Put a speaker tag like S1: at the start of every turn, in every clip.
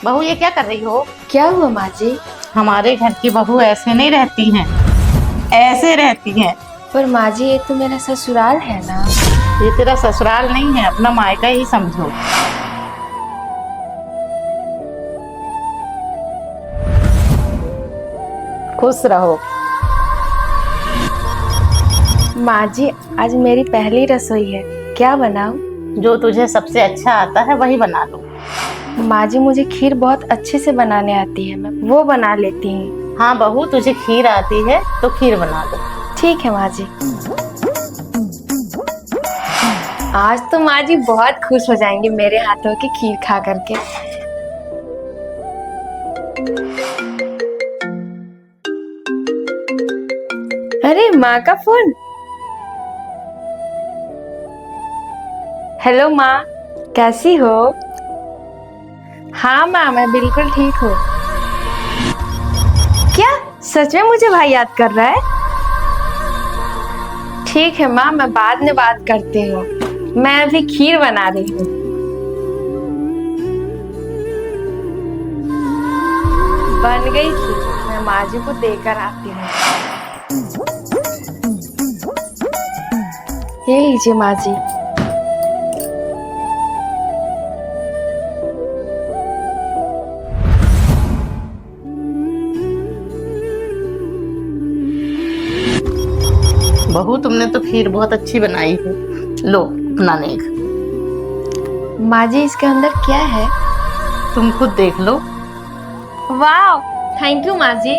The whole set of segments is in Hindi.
S1: बहू ये क्या कर रही हो?
S2: क्या हुआ माँ जी?
S1: हमारे घर की बहू ऐसे नहीं रहती हैं, ऐसे रहती हैं।
S2: पर माँ जी ये तो मेरा ससुराल है ना।
S1: ये तेरा ससुराल नहीं है, अपना मायका ही समझो। खुश रहो।
S2: माँ जी आज मेरी पहली रसोई है, क्या बनाऊं?
S1: जो तुझे सबसे अच्छा आता है वही बना लो।
S2: माँ जी मुझे खीर बहुत अच्छे से बनाने आती है, मैं वो बना लेती हूँ।
S1: हाँ बहू, तुझे खीर आती है तो खीर बना लो।
S2: ठीक है माँ जी। आज तो माँ जी बहुत खुश हो जाएंगे मेरे हाथों की खीर खा करके। अरे माँ का फोन। हेलो माँ, कैसी हो? हाँ माँ मैं बिल्कुल ठीक हूँ। क्या सच में मुझे भाई याद कर रहा है? ठीक है माँ, मैं बाद में बात करती हूँ। मैं अभी खीर बना रही हूँ। बन गई खीर, मैं माँ जी को देकर आती हूँ। ये लीजिए माँ जी।
S1: बहू तुमने तो खीर बहुत अच्छी बनाई है। लो अपना नेक।
S2: माँ जी इसके अंदर क्या है?
S1: तुम खुद देख लो।
S2: वाह, थैंक यू माँ जी।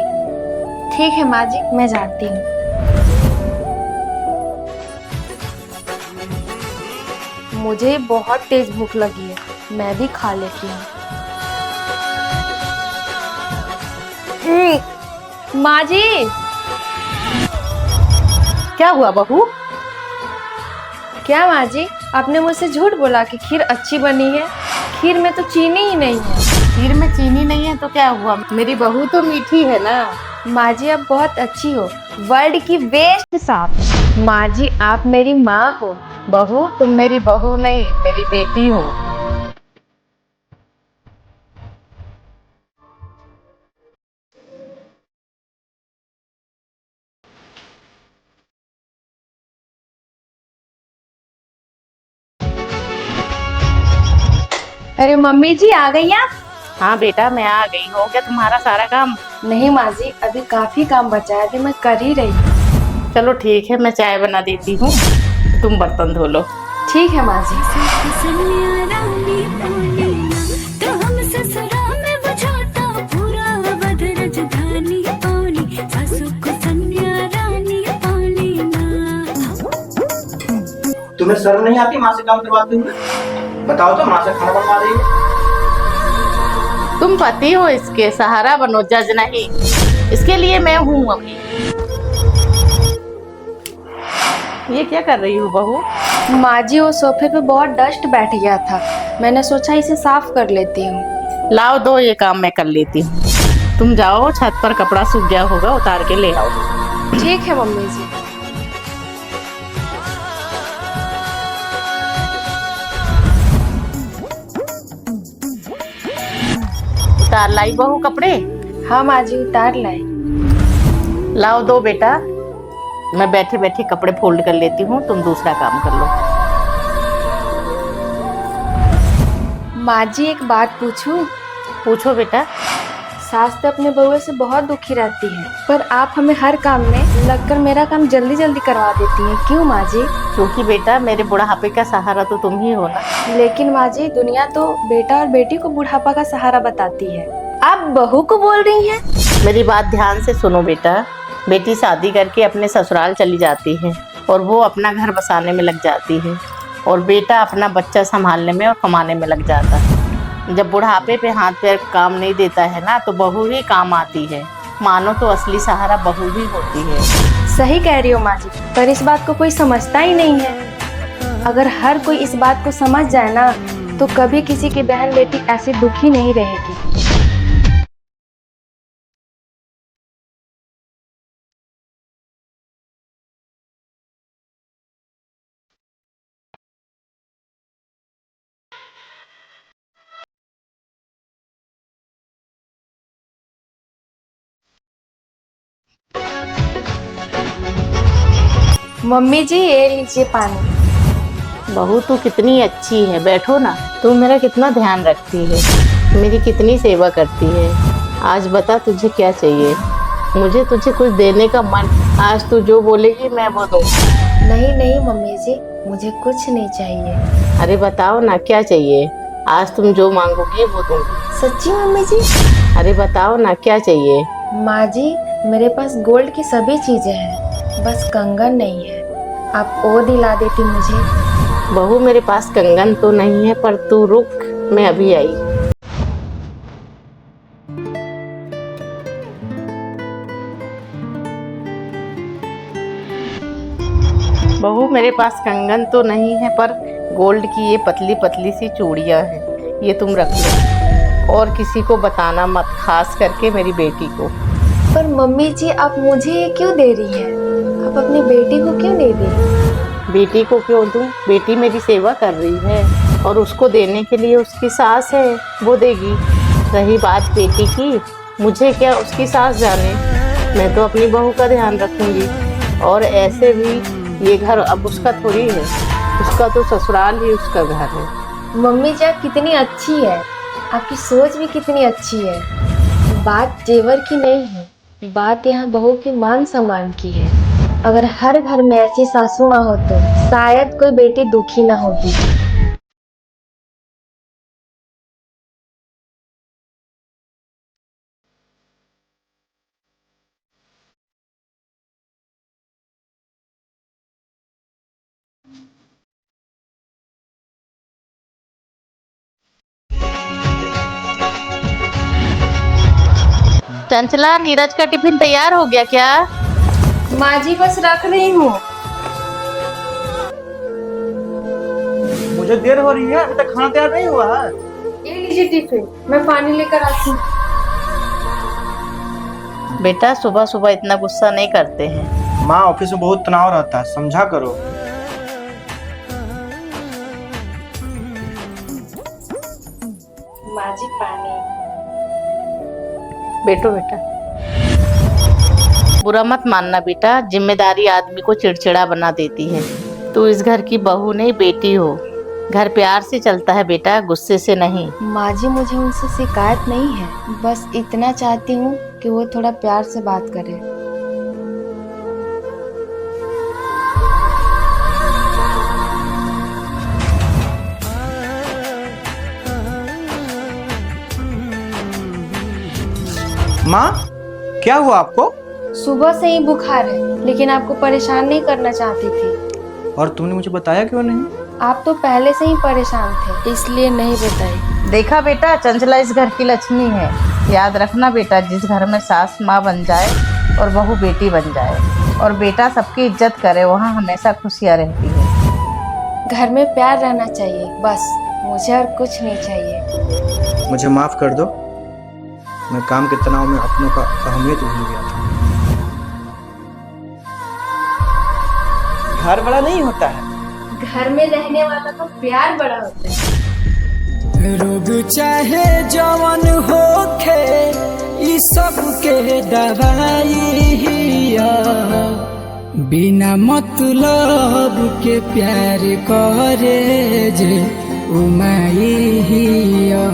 S2: ठीक है माँ जी, मैं जाती हूँ। मुझे बहुत तेज भूख लगी है, मैं भी खा लेती हूँ। माँ जी।
S1: क्या हुआ बहू?
S2: क्या माँ जी, आपने मुझसे झूठ बोला कि खीर अच्छी बनी है? खीर में तो चीनी ही नहीं है।
S1: खीर में चीनी नहीं है तो क्या हुआ, मेरी बहू तो मीठी है ना।
S2: माँ जी आप बहुत अच्छी हो, वर्ल्ड की बेस्ट साफ। माँ जी आप मेरी माँ हो।
S1: बहू तुम मेरी बहू नहीं, मेरी बेटी हो।
S2: अरे मम्मी जी आ गई आप?
S1: हाँ बेटा मैं आ गई। हो गया तुम्हारा सारा काम?
S2: नहीं माँ जी, अभी काफी काम बचा है, अभी मैं कर ही रही हूँ।
S1: चलो ठीक है, मैं चाय बना देती हूँ, तुम बर्तन धो लो।
S2: ठीक है माँ जी।
S3: तुम्हें शर्म नहीं आती माँ से काम करवाते हुए? बताओ तो, माँ से खाना बनवा रही है।
S1: तुम पति हो इसके, सहारा बनो, जज नहीं। इसके लिए मैं हूँ अभी। ये क्या कर रही हो बहू?
S2: माँ जी वो सोफे पे बहुत डस्ट बैठ गया था, मैंने सोचा इसे साफ कर लेती हूँ।
S1: लाओ दो, ये काम मैं कर लेती हूँ। तुम जाओ, छत पर कपड़ा सूख गया होगा, उतार के ले आओ।
S2: ठीक है मम्मी जी।
S1: उतार लाई बहू कपड़े?
S2: हाँ माँ जी उतार लाए।
S1: लाओ दो बेटा, मैं बैठे बैठे कपड़े फोल्ड कर लेती हूँ, तुम दूसरा काम कर लो।
S2: माँ जी एक बात पूछूं?
S1: पूछो बेटा।
S2: सास तो अपने बउए से बहुत दुखी रहती है, पर आप हमें हर काम में लगकर मेरा काम जल्दी जल्दी करवा देती हैं, क्यों माँ जी?
S1: क्योंकि बेटा मेरे बुढ़ापे का सहारा तो तुम ही हो ना।
S2: लेकिन माँ जी दुनिया तो बेटा और बेटी को बुढ़ापा का सहारा बताती है, आप बहू को बोल रही हैं?
S1: मेरी बात ध्यान से सुनो बेटा। बेटी शादी करके अपने ससुराल चली जाती है और वो अपना घर बसाने में लग जाती है, और बेटा अपना बच्चा संभालने में और कमाने में लग जाता है। जब बुढ़ापे पे हाथ पैर काम नहीं देता है ना, तो बहू ही काम आती है। मानो तो असली सहारा बहू ही होती है।
S2: सही कह रही हो माँ जी, पर इस बात को कोई समझता ही नहीं है। अगर हर कोई इस बात को समझ जाए ना, तो कभी किसी की बहन बेटी ऐसी दुखी नहीं रहेगी। मम्मी जी ये लीजिए पानी।
S1: बहू तू कितनी अच्छी है, बैठो ना। तू मेरा कितना ध्यान रखती है, मेरी कितनी सेवा करती है। आज बता तुझे क्या चाहिए। मुझे तुझे कुछ देने का मन, आज तू जो बोलेगी मैं वो दूंगी।
S2: नहीं नहीं मम्मी जी, मुझे कुछ नहीं चाहिए।
S1: अरे बताओ ना क्या चाहिए। आज तुम जो मांगोगी वो दूंगी।
S2: सच्ची मम्मी जी?
S1: अरे बताओ ना क्या चाहिए।
S2: माँ जी मेरे पास गोल्ड की सभी चीजें हैं, बस कंगन नहीं है। आप वो दिला देती मुझे।
S1: बहू मेरे पास कंगन तो नहीं है, पर तू रुक, मैं अभी आई। बहू मेरे पास कंगन तो नहीं है, पर गोल्ड की ये पतली पतली सी चूड़ियां हैं, ये तुम रख लो। और किसी को बताना मत, खास करके मेरी बेटी को।
S2: पर मम्मी जी आप मुझे ये क्यों दे रही है? आप अपनी बेटी को क्यों नहीं दे रही?
S1: बेटी को क्यों दूं? बेटी मेरी सेवा कर रही है और उसको देने के लिए उसकी सास है, वो देगी। रही बात बेटी की, मुझे क्या उसकी सास जाने, मैं तो अपनी बहू का ध्यान रखूंगी। और ऐसे भी ये घर अब उसका थोड़ी है, उसका तो ससुराल ही उसका घर है।
S2: मम्मी जी आप कितनी अच्छी है, आपकी सोच भी कितनी अच्छी है। बात जेवर की नहीं है, बात यहाँ बहू के मान सम्मान की है। अगर हर घर में ऐसी सासू माँ हो तो शायद कोई बेटी दुखी ना होगी।
S1: चंचला, नीरज का टिफिन तैयार हो गया क्या?
S2: माँ जी बस रख रही हूँ।
S3: मुझे देर हो रही है, अभी तक खाना तैयार नहीं हुआ है।
S2: ये लीजिए टिफिन, मैं पानी लेकर आती हूँ।
S1: बेटा सुबह सुबह इतना गुस्सा नहीं करते हैं।
S3: माँ ऑफिस में बहुत तनाव रहता है, समझा करो।
S2: माँ जी पानी।
S1: बैठो बेटा। बुरा मत मानना बेटा, जिम्मेदारी आदमी को चिड़चिड़ा बना देती है। तू इस घर की बहू नहीं बेटी हो। घर प्यार से चलता है बेटा, गुस्से से नहीं।
S2: माँ जी मुझे उनसे शिकायत नहीं है, बस इतना चाहती हूँ कि वो थोड़ा प्यार से बात करे।
S3: माँ क्या हुआ आपको?
S2: सुबह से ही बुखार है, लेकिन आपको परेशान नहीं करना चाहती थी।
S3: और तुमने मुझे बताया क्यों नहीं?
S2: आप तो पहले से ही परेशान थे, इसलिए नहीं बताई।
S1: देखा बेटा, चंचला इस घर की लक्ष्मी है। याद रखना बेटा, जिस घर में सास माँ बन जाए और बहू बेटी बन जाए और बेटा सबकी इज्जत करे, वहाँ हमेशा खुशियाँ रहती है।
S2: घर में प्यार रहना चाहिए, बस मुझे और कुछ नहीं चाहिए।
S3: मुझे माफ कर दो, मैं काम के तनाव में अपनों का अहमियत भूल गया था। घर बड़ा नहीं होता है,
S2: घर में रहने वाला का प्यार बड़ा होता है।
S4: रोग चाहे जवन होखे, ई सब के दवाई हिया। बिना मतलब के प्यार करे जे उमाई हिया।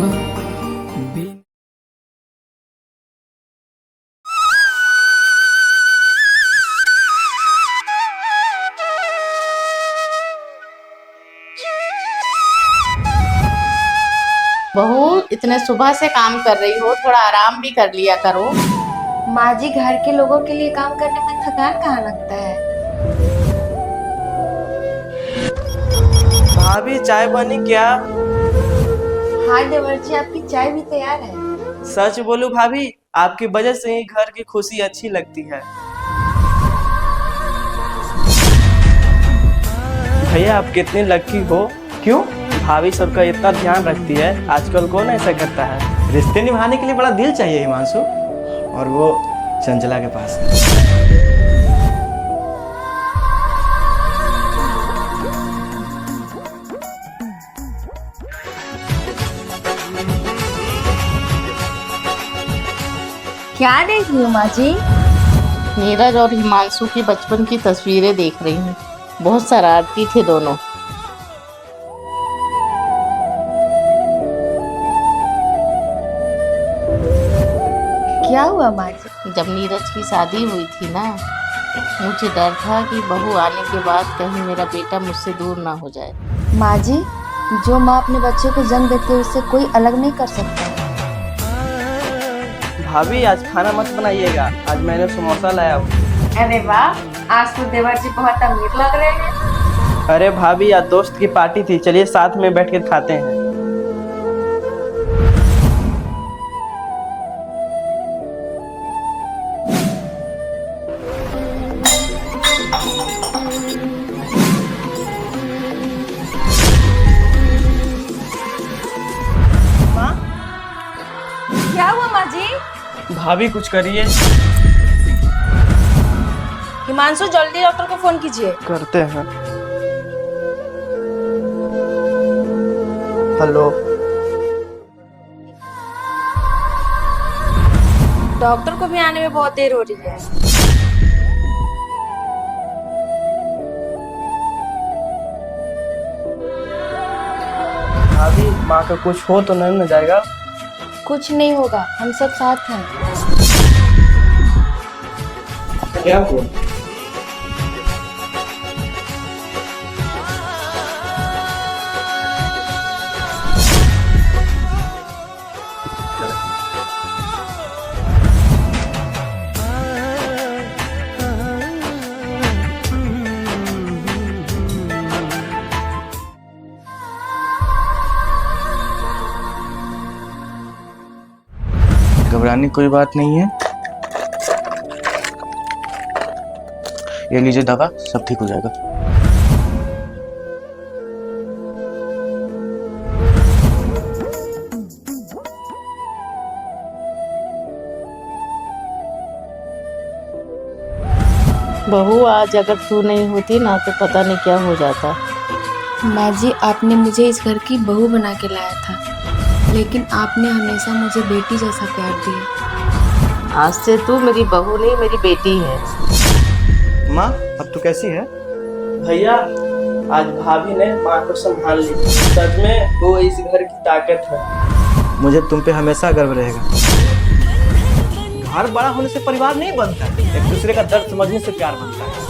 S1: बहू इतने सुबह से काम कर रही हो, थोड़ा आराम भी कर लिया करो।
S2: माँ जी घर के लोगों के लिए काम करने में थकान कहाँ लगता है।
S5: भाभी चाय बनी क्या?
S2: हाँ देवर जी आपकी चाय भी तैयार है।
S5: सच बोलूं भाभी, आपकी वजह से ही घर की खुशी अच्छी लगती है। भैया आप कितने लकी हो।
S3: क्यों?
S5: भाभी सबका इतना ध्यान रखती है, आजकल कौन ऐसा करता है।
S3: रिश्ते निभाने के लिए बड़ा दिल चाहिए हिमांशु, और वो चंचला के पास है।
S2: क्या देख रही हो माँ जी?
S1: नीरज और हिमांशु की बचपन की तस्वीरें देख रही हूँ। बहुत शरारती थे दोनों।
S2: क्या हुआ माँ जी?
S1: जब नीरज की शादी हुई थी ना, मुझे डर था कि बहू आने के बाद कहीं मेरा बेटा मुझसे दूर ना हो जाए।
S2: माँ जी, जो माँ अपने बच्चे को जन्म देती है उससे कोई अलग नहीं कर सकता।
S5: भाभी आज खाना मत बनाइएगा, आज मैंने समोसा लाया हूँ।
S2: अरे वाह, आज तो देवर जी बहुत अमीर लग रहे हैं।
S5: अरे भाभी आज दोस्त की पार्टी थी, चलिए साथ में बैठ कर खाते हैं।
S2: क्या हुआ माँ जी?
S5: भाभी कुछ करिए।
S2: हिमांशु, जल्दी डॉक्टर को फोन कीजिए।
S5: करते हैं। हेलो।
S2: डॉक्टर को भी आने में बहुत देर हो रही है।
S5: भाभी माँ का कुछ हो तो नहीं न जाएगा?
S2: कुछ नहीं होगा, हम सब साथ हैं।
S3: क्या हुआ?
S6: घबराने की कोई बात नहीं है, ये लीजिए दवा, सब ठीक हो जाएगा।
S1: बहू आज अगर तू नहीं होती ना तो पता नहीं क्या हो जाता।
S2: माँ जी, आपने मुझे इस घर की बहू बना के लाया था, लेकिन आपने हमेशा मुझे बेटी जैसा प्यार दिया।
S1: आज से तू मेरी बहू नहीं, मेरी बेटी है।
S3: माँ अब तू कैसी है?
S5: भैया आज भाभी ने माँ को संभाल ली, सच में वो इस घर की ताकत है।
S3: मुझे तुम पे हमेशा गर्व रहेगा। घर बड़ा होने से परिवार नहीं बनता, एक दूसरे का दर्द समझने से प्यार बनता है।